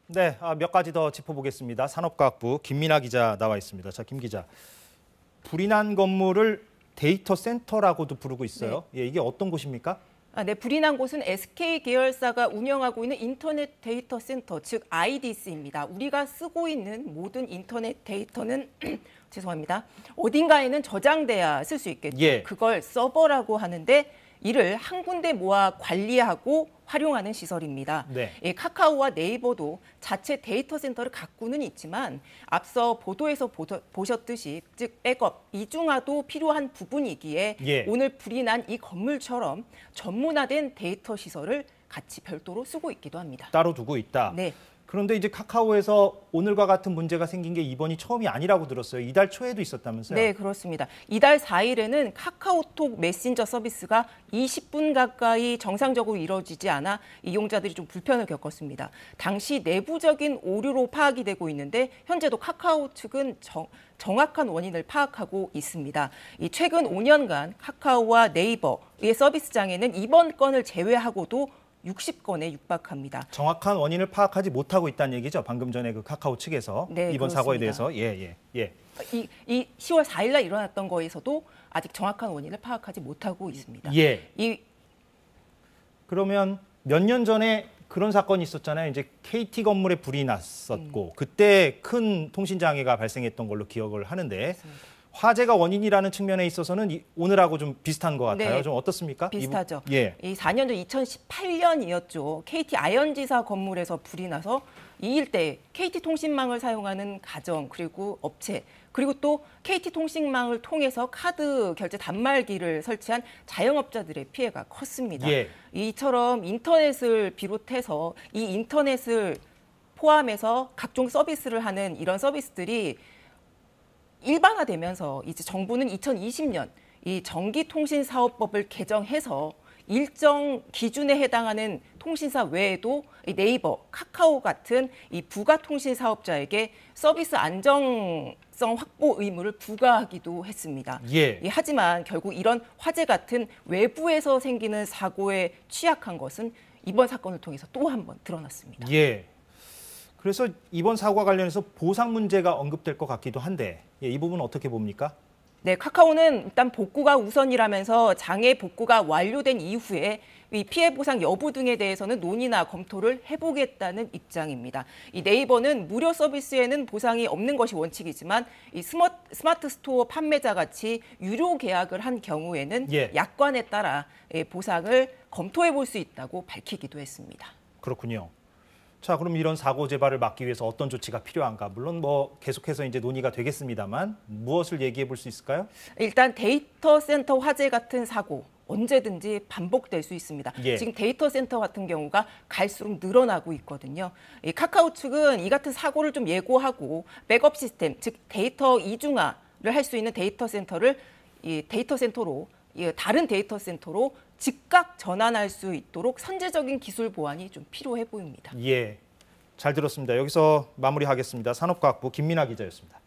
네, 몇 가지 더 짚어보겠습니다. 산업과학부 김민아 기자 나와 있습니다. 자, 김 기자. 불이 난 건물을 데이터 센터라고도 부르고 있어요. 네. 예, 이게 어떤 곳입니까? 네, 불이 난 곳은 SK 계열사가 운영하고 있는 인터넷 데이터 센터, 즉 IDC입니다. 우리가 쓰고 있는 모든 인터넷 데이터는 죄송합니다. 어딘가에는 저장돼야 쓸 수 있겠죠. 예. 그걸 서버라고 하는데 이를 한 군데 모아 관리하고 활용하는 시설입니다. 네. 카카오와 네이버도 자체 데이터 센터를 갖고는 있지만 앞서 보도에서 보셨듯이 즉 백업, 이중화도 필요한 부분이기에 예. 오늘 불이 난 이 건물처럼 전문화된 데이터 시설을 같이 별도로 쓰고 있기도 합니다. 따로 두고 있다. 네. 그런데 이제 카카오에서 오늘과 같은 문제가 생긴 게 이번이 처음이 아니라고 들었어요. 이달 초에도 있었다면서요? 네, 그렇습니다. 이달 4일에는 카카오톡 메신저 서비스가 20분 가까이 정상적으로 이루어지지 않아 이용자들이 좀 불편을 겪었습니다. 당시 내부적인 오류로 파악이 되고 있는데 현재도 카카오 측은 정확한 원인을 파악하고 있습니다. 최근 5년간 카카오와 네이버의 서비스장에는 이번 건을 제외하고도 60건에 육박합니다. 정확한 원인을 파악하지 못하고 있다는 얘기죠. 방금 전에 그 카카오 측에서 네, 이번 그렇습니다. 사고에 대해서. 예. 이 10월 4일 날 일어났던 거에서도 아직 정확한 원인을 파악하지 못하고 있습니다. 예. 그러면 몇 년 전에 그런 사건이 있었잖아요. 이제 KT 건물에 불이 났었고 그때 큰 통신 장애가 발생했던 걸로 기억을 하는데 맞습니다. 화재가 원인이라는 측면에 있어서는 오늘하고 좀 비슷한 것 같아요. 네, 좀 어떻습니까? 비슷하죠. 예. 이 4년 전 2018년이었죠. KT 아현지사 건물에서 불이 나서 이 일대 KT 통신망을 사용하는 가정 그리고 업체 그리고 또 KT 통신망을 통해서 카드 결제 단말기를 설치한 자영업자들의 피해가 컸습니다. 예. 이처럼 인터넷을 비롯해서 이 인터넷을 포함해서 각종 서비스를 하는 이런 서비스들이 일반화되면서 이제 정부는 2020년 이 전기통신사업법을 개정해서 일정 기준에 해당하는 통신사 외에도 이 네이버, 카카오 같은 이 부가 통신 사업자에게 서비스 안정성 확보 의무를 부과하기도 했습니다. 예. 하지만 결국 이런 화재 같은 외부에서 생기는 사고에 취약한 것은 이번 사건을 통해서 또 한 번 드러났습니다. 예. 그래서 이번 사고와 관련해서 보상 문제가 언급될 것 같기도 한데 이 부분은 어떻게 봅니까? 네, 카카오는 일단 복구가 우선이라면서 장애 복구가 완료된 이후에 이 피해 보상 여부 등에 대해서는 논의나 검토를 해보겠다는 입장입니다. 이 네이버는 무료 서비스에는 보상이 없는 것이 원칙이지만 이 스마트 스토어 판매자 같이 유료 계약을 한 경우에는 약관에 따라 보상을 검토해 볼 수 있다고 밝히기도 했습니다. 그렇군요. 자, 그럼 이런 사고 재발을 막기 위해서 어떤 조치가 필요한가? 물론 계속해서 이제 논의가 되겠습니다만 무엇을 얘기해 볼 수 있을까요? 일단 데이터 센터 화재 같은 사고 언제든지 반복될 수 있습니다. 예. 지금 데이터 센터 같은 경우가 갈수록 늘어나고 있거든요. 이 카카오 측은 이 같은 사고를 좀 예고하고 백업 시스템, 즉 데이터 이중화를 할 수 있는 데이터 센터를 다른 데이터 센터로 즉각 전환할 수 있도록 선제적인 기술 보완이 좀 필요해 보입니다. 예, 잘 들었습니다. 여기서 마무리하겠습니다. 산업과학부 김민아 기자였습니다.